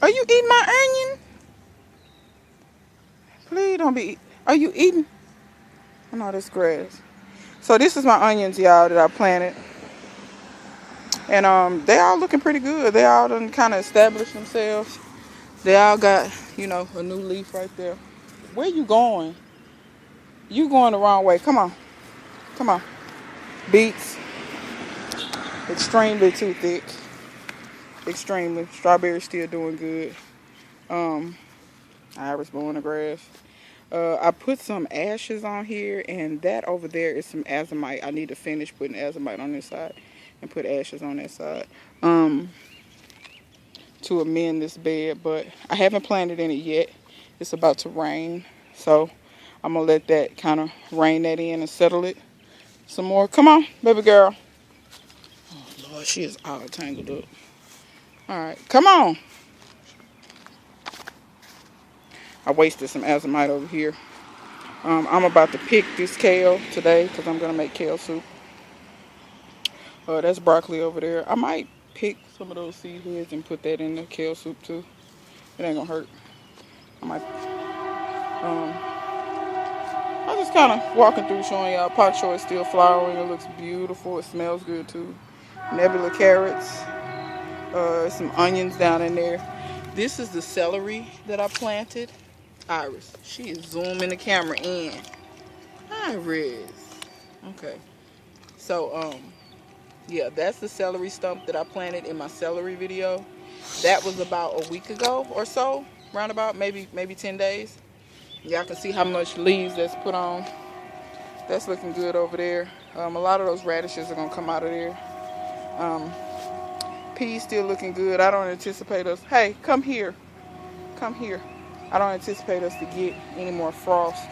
Are you eating my onion? Please don't be. Are you eating? Oh, no, this grass. So this is my onions, y'all, that I planted. And they all looking pretty good. They all done kind of established themselves. They all got, a new leaf right there. Where you going? You going the wrong way. Come on. Come on. Beets. Extremely too thick. Extremely. Strawberries still doing good. Iris blowing the grass. I put some ashes on here, and that over there is some azomite. I need to finish putting azomite on this side and put ashes on that side to amend this bed, but I haven't planted in it yet. It's about to rain, so I'm going to let that kind of rain that in and settle it some more. Come on, baby girl. Oh, Lord, she is all tangled up. All right, come on. I wasted some azomite over here. I'm about to pick this kale today because I'm going to make kale soup. That's broccoli over there. I might pick some of those seed heads and put that in the kale soup too. It ain't going to hurt. I might. I'm just kind of walking through showing y'all. Pak choi is still flowering. It looks beautiful. It smells good too. Nebula carrots. Some onions down in there. This is the celery that I planted. Iris. She is zooming the camera in. Iris. Okay. So, yeah, that's the celery stump that I planted in my celery video. That was about a week ago or so. Roundabout, maybe 10 days. Y'all can see how much leaves that's put on. That's looking good over there. A lot of those radishes are going to come out of there. Peas still looking good. I don't anticipate us. Hey, come here. Come here. I don't anticipate us to get any more frost.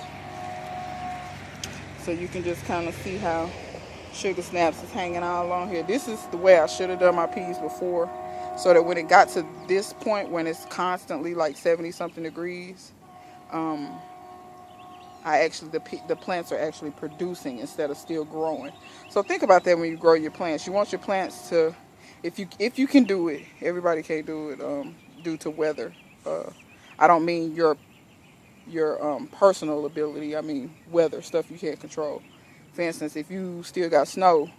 So you can just kind of see how sugar snaps is hanging all along here. This is the way I should have done my peas before. So that when it got to this point, when it's constantly like 70 something degrees, the plants are actually producing instead of still growing. So think about that when you grow your plants. You want your plants to, if you can do it, everybody can't do it due to weather. I don't mean your personal ability. I mean weather, stuff you can't control. For instance, if you still got snow,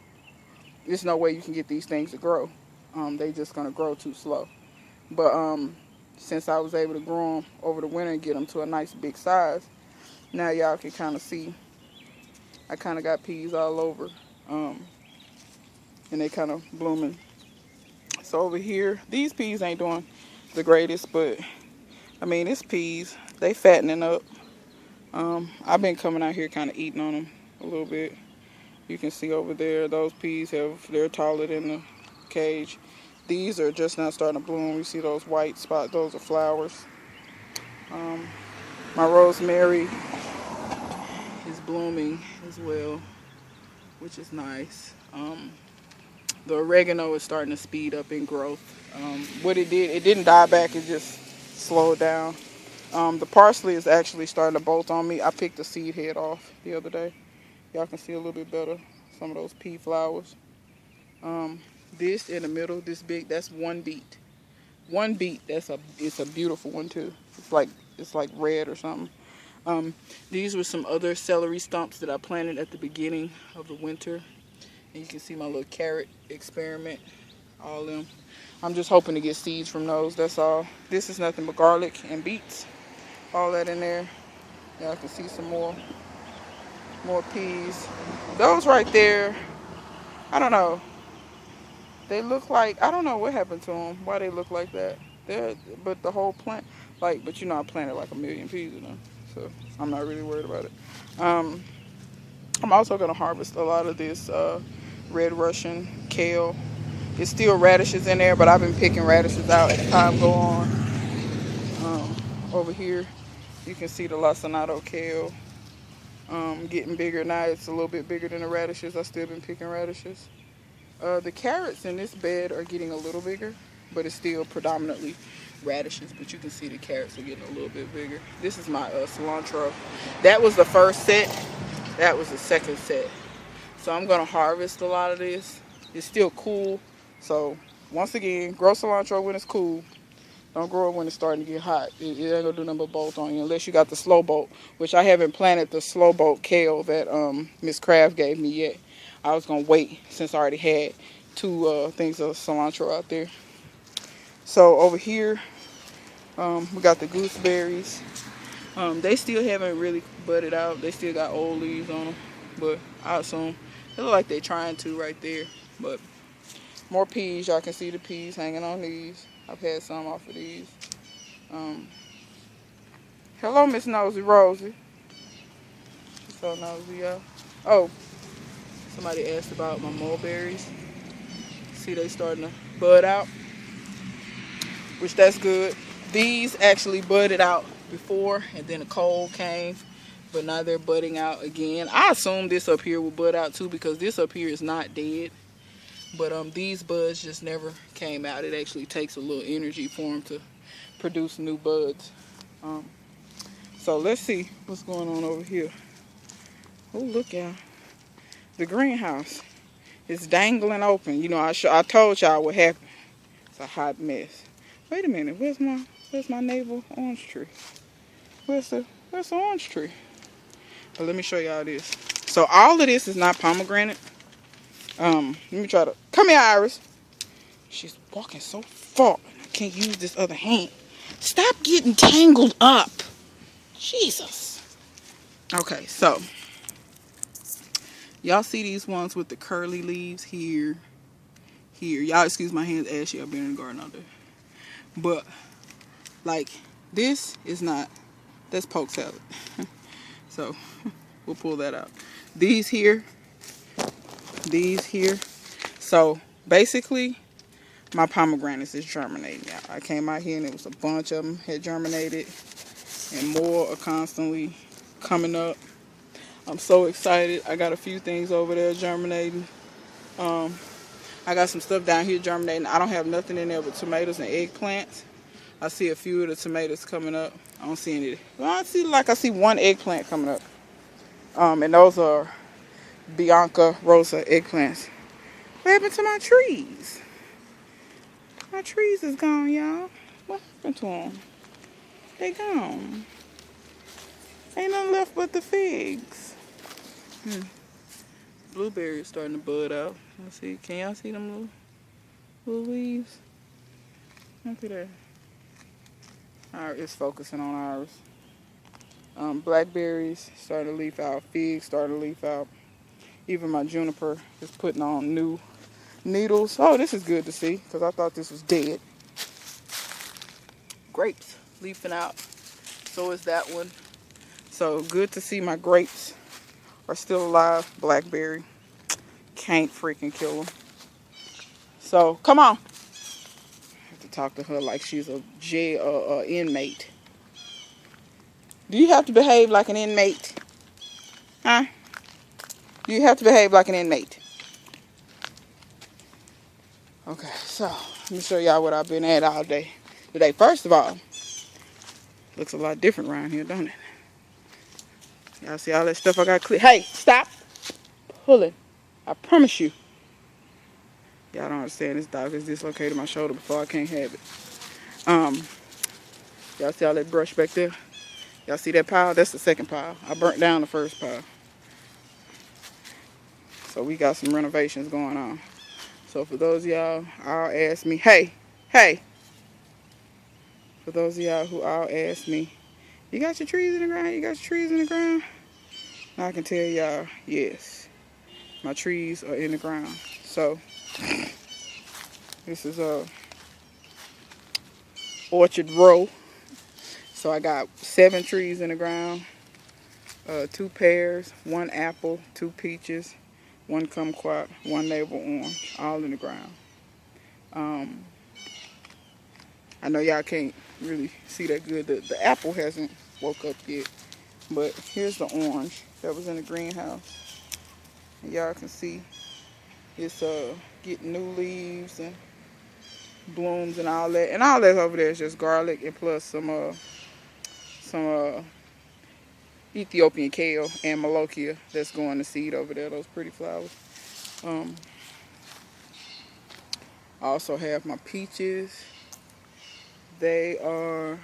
there's no way you can get these things to grow. They just gonna grow too slow. But since I was able to grow them over the winter and get them to a nice big size, now y'all can kind of see I kind of got peas all over, and they kind of blooming. So over here, these peas ain't doing the greatest, but I mean, it's peas. They fattening up. I've been coming out here kind of eating on them a little bit. You can see over there, those peas they're taller than the cage. These are just now starting to bloom. You see those white spots, those are flowers. My rosemary is blooming as well, which is nice. The oregano is starting to speed up in growth. What it didn't die back, it just slowed down. The parsley is actually starting to bolt on me. I picked the seed head off the other day. Y'all can see a little bit better some of those pea flowers. This in the middle, this big, that's one beet. One beet, it's a beautiful one too. It's like red or something. These were some other celery stumps that I planted at the beginning of the winter. And you can see my little carrot experiment, all of them. I'm just hoping to get seeds from those, that's all. This is nothing but garlic and beets. All that in there. Y'all can see some more peas. Those right there, I don't know. They look like, I don't know what happened to them, why they look like that. But the whole plant, but you know I planted like 1,000,000 peas in them, so I'm not really worried about it. I'm also going to harvest a lot of this red Russian kale. It's still radishes in there, but I've been picking radishes out as time go on. Over here, you can see the lacinato kale getting bigger now. It's a little bit bigger than the radishes. I've still been picking radishes. The carrots in this bed are getting a little bigger, but it's still predominantly radishes. But you can see the carrots are getting a little bit bigger. This is my cilantro. That was the first set. That was the second set. So I'm going to harvest a lot of this. It's still cool. So once again, grow cilantro when it's cool. Don't grow it when it's starting to get hot. It ain't gonna do nothing but bolt on you unless you got the slow bolt, which I haven't planted the slow bolt kale that Miss Craft gave me yet. I was gonna wait since I already had two things of cilantro out there. So over here, we got the gooseberries. They still haven't really budded out. They still got old leaves on them, but I assume they look like they're trying to right there. But more peas. Y'all can see the peas hanging on these. I've had some off of these. Hello, Miss Nosy Rosie. She's so nosy, y'all. Oh, somebody asked about my mulberries. See, they starting to bud out, which that's good. These actually budded out before, and then a cold came, but now they're budding out again. I assume this up here will bud out too because this up here is not dead. But these buds just never came out. It actually takes a little energy for them to produce new buds. So let's see what's going on over here. Oh, look, y'all. The greenhouse is dangling open. You know, I told y'all what happened. It's a hot mess. Wait a minute. Where's my navel orange tree? Where's the orange tree? But let me show y'all this. So all of this is not pomegranate. Let me try to... Come here, Iris. She's walking so far. I can't use this other hand. Stop getting tangled up. Jesus. Okay, so... Y'all see these ones with the curly leaves here. Here. Y'all excuse my hands ashy. I've been in the garden all day. But, like, this is not... That's poke salad. So, we'll pull that out. These here. So basically my pomegranates is germinating out. I came out here and it was a bunch of them had germinated, and more are constantly coming up. I'm so excited. I got a few things over there germinating. I got some stuff down here germinating. I don't have nothing in there but tomatoes and eggplants. I see a few of the tomatoes coming up. I don't see any. Well, I see one eggplant coming up. And those are Bianca Rosa eggplants. What happened to my trees? My trees is gone, y'all. What happened to them? They gone. Ain't nothing left but the figs. Blueberries starting to bud out. Let's see. Can y'all see them little leaves? Look at that. Alright, it's focusing on ours. Blackberries starting to leaf out. Figs starting to leaf out. Even my juniper is putting on new needles. Oh, this is good to see because I thought this was dead. Grapes leafing out. So is that one. So good to see my grapes are still alive. Blackberry. Can't freaking kill them. So come on. I have to talk to her like she's a inmate. Do you have to behave like an inmate? Huh? Do you have to behave like an inmate? Okay, so let me show y'all what I've been at all day today. First of all, looks a lot different around here, don't it? Y'all see all that stuff I got clear? Hey, stop pulling. I promise you. Y'all don't understand. This dog is dislocated my shoulder before I can't have it. Y'all see all that brush back there? Y'all see that pile? That's the second pile. I burnt down the first pile. So we got some renovations going on. So for those of y'all all ask me, hey. For those of y'all who all ask me, you got your trees in the ground? You got your trees in the ground? And I can tell y'all, yes. My trees are in the ground. So this is a orchard row. So I got 7 trees in the ground. 2 pears, 1 apple, 2 peaches, 1 kumquat, 1 navel orange, all in the ground. I know y'all can't really see that good. The apple hasn't woke up yet. But here's the orange that was in the greenhouse. And y'all can see it's getting new leaves and blooms and all that. And all that over there is just garlic and plus some Ethiopian kale and malokia that's going to seed over there, those pretty flowers. I also have my peaches. They are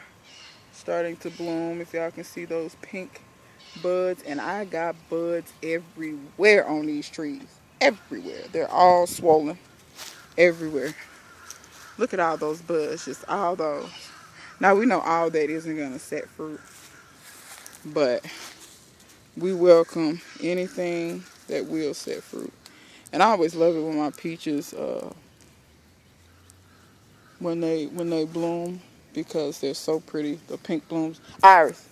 starting to bloom. If y'all can see those pink buds. And I got buds everywhere on these trees. Everywhere. They're all swollen. Everywhere. Look at all those buds. Just all those. Now we know all that isn't going to set fruit. But we welcome anything that will set fruit. And I always love it when my peaches, when they bloom, because they're so pretty. The pink blooms. Iris.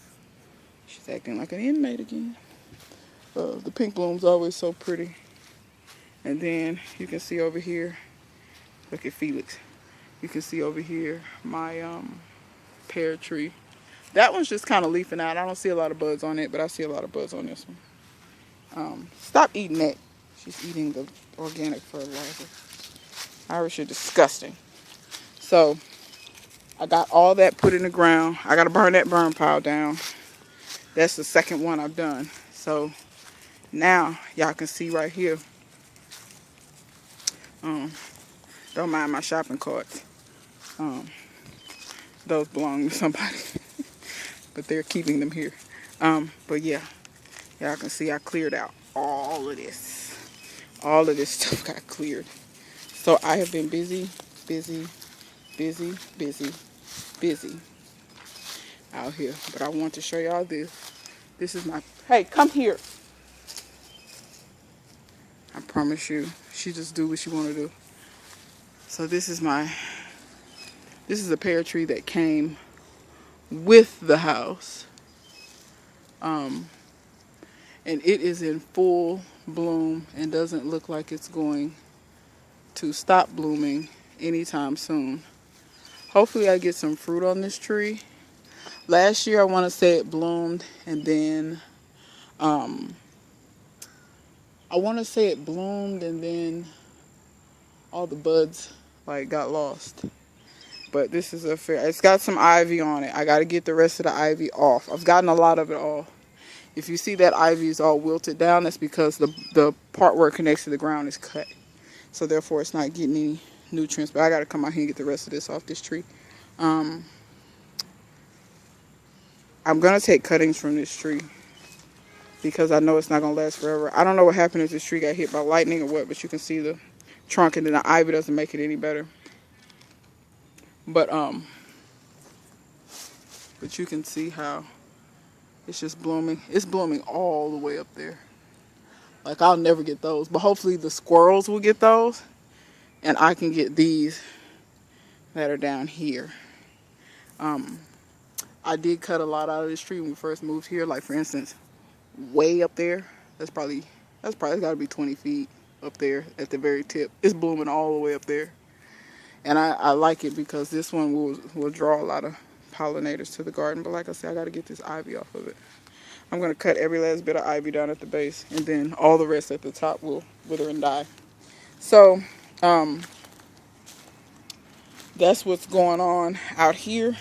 She's acting like an inmate again. The pink bloom's always so pretty. And then you can see over here, look at Felix. You can see over here my pear tree. That one's just kind of leafing out. I don't see a lot of buds on it, but I see a lot of buds on this one. Stop eating that. She's eating the organic fertilizer. Irish, you're disgusting. So I got all that put in the ground. I got to burn that burn pile down. That's the second one I've done. So now y'all can see right here. Don't mind my shopping carts. Those belong to somebody. But they're keeping them here. But yeah, y'all can see I cleared out all of this. All of this stuff got cleared. So I have been busy out here. But I want to show y'all this. This is my, hey, come here. I promise you, she just do what she want to do. So this is a pear tree that came with the house. And it is in full bloom and doesn't look like it's going to stop blooming anytime soon. Hopefully I get some fruit on this tree. Last year I want to say it bloomed, and then I want to say it bloomed and then all the buds like got lost. But this is a fair, it's got some ivy on it. I got to get the rest of the ivy off. I've gotten a lot of it off. If you see that ivy is all wilted down, that's because the part where it connects to the ground is cut. So therefore it's not getting any nutrients. But I got to come out here and get the rest of this off this tree. I'm going to take cuttings from this tree because I know it's not going to last forever. I don't know what happened if this tree got hit by lightning or what, but you can see the trunk, and then the ivy doesn't make it any better. But you can see how it's just blooming. It's blooming all the way up there. Like, I'll never get those, but hopefully the squirrels will get those, and I can get these that are down here. I did cut a lot out of this tree when we first moved here. Like, for instance, way up there, that's probably got to be 20 feet up there at the very tip. It's blooming all the way up there. And I like it because this one will draw a lot of pollinators to the garden. But like I said, I got to get this ivy off of it. I'm going to cut every last bit of ivy down at the base, and then all the rest at the top will wither and die. So that's what's going on out here.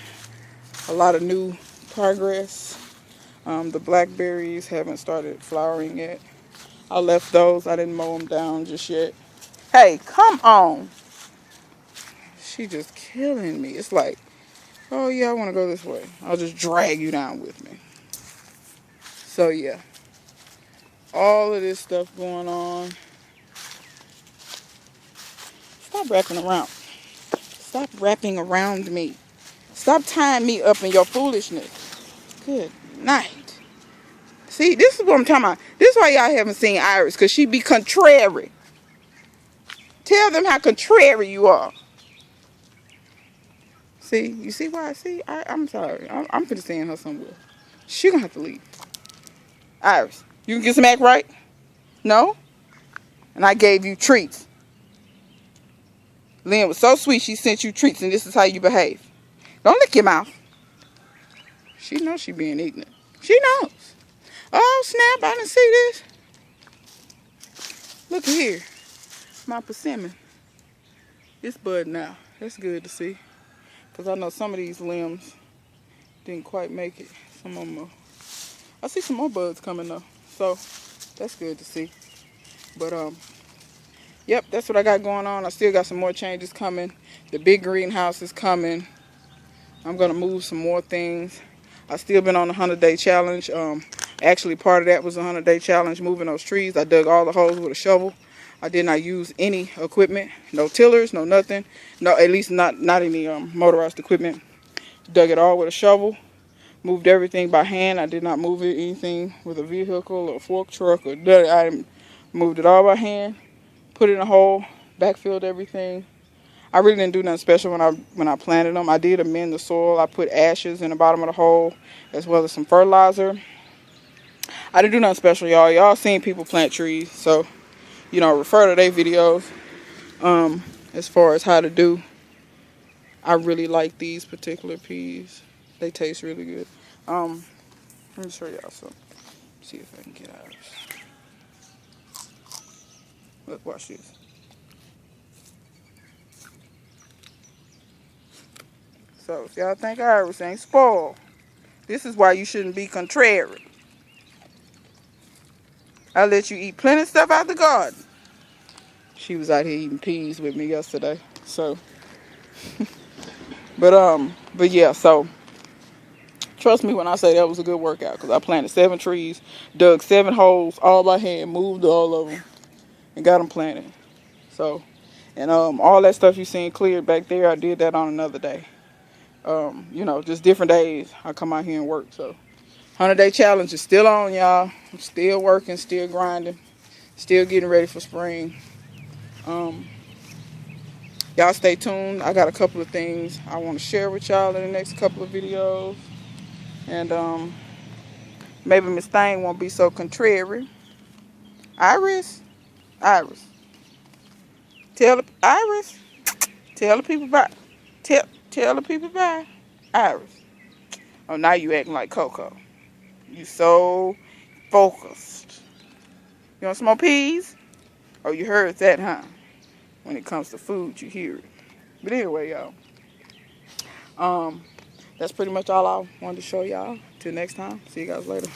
A lot of new progress. The blackberries haven't started flowering yet. I left those. I didn't mow them down just yet. Hey, come on. She just killing me. It's like, oh yeah, I want to go this way. I'll just drag you down with me. So yeah, all of this stuff going on. Stop wrapping around. Stop wrapping around me. Stop tying me up in your foolishness. Good night. See, this is what I'm talking about. This is why y'all haven't seen Iris, because she be contrary. Tell them how contrary you are. See, you see why I'm sorry. I'm finna send her somewhere. She gonna have to leave. Iris, you can get some act right? No? And I gave you treats. Lynn was so sweet, she sent you treats, and this is how you behave. Don't lick your mouth. She knows she being ignorant. She knows. Oh, snap, I didn't see this. Look here. My persimmon. It's budding now. That's good to see. Because I know some of these limbs didn't quite make it. Some of them are. I see some more buds coming though. So, that's good to see. But, yep, that's what I got going on. I still got some more changes coming. The big greenhouse is coming. I'm gonna move some more things. I still been on the 100-day challenge. Actually, part of that was a 100-day challenge, moving those trees. I dug all the holes with a shovel. I did not use any equipment, no tillers, no nothing. No, at least not any motorized equipment. Dug it all with a shovel. Moved everything by hand. I did not move anything with a vehicle or a fork truck or nothing. I moved it all by hand. Put it in a hole. Backfilled everything. I really didn't do nothing special when I planted them. I did amend the soil. I put ashes in the bottom of the hole as well as some fertilizer. I didn't do nothing special, y'all. Y'all seen people plant trees, so you know, refer to their videos as far as how to do. I really like these particular peas. They taste really good. Let me show y'all some. See if I can get out of this. Look, watch this. So, if y'all think Iris ain't spoiled, this is why you shouldn't be contrary. I let you eat plenty of stuff out the garden. She was out here eating peas with me yesterday. So, but yeah, so trust me when I say that was a good workout, because I planted 7 trees, dug 7 holes all by hand, moved all of them, and got them planted. So, and all that stuff you seen cleared back there, I did that on another day. You know, just different days I come out here and work. So 100-day challenge is still on, y'all. I'm still working, still grinding, still getting ready for spring. Y'all stay tuned. I got a couple of things I want to share with y'all in the next couple of videos. And maybe Miss Thing won't be so contrary. Iris, tell Iris, tell the people bye. Tell the people bye. Iris. Oh, now you acting like Coco. You so focused. You want some more peas? Oh, you heard that, huh? When it comes to food, you hear it. But anyway, y'all. That's pretty much all I wanted to show y'all. Till next time. See you guys later.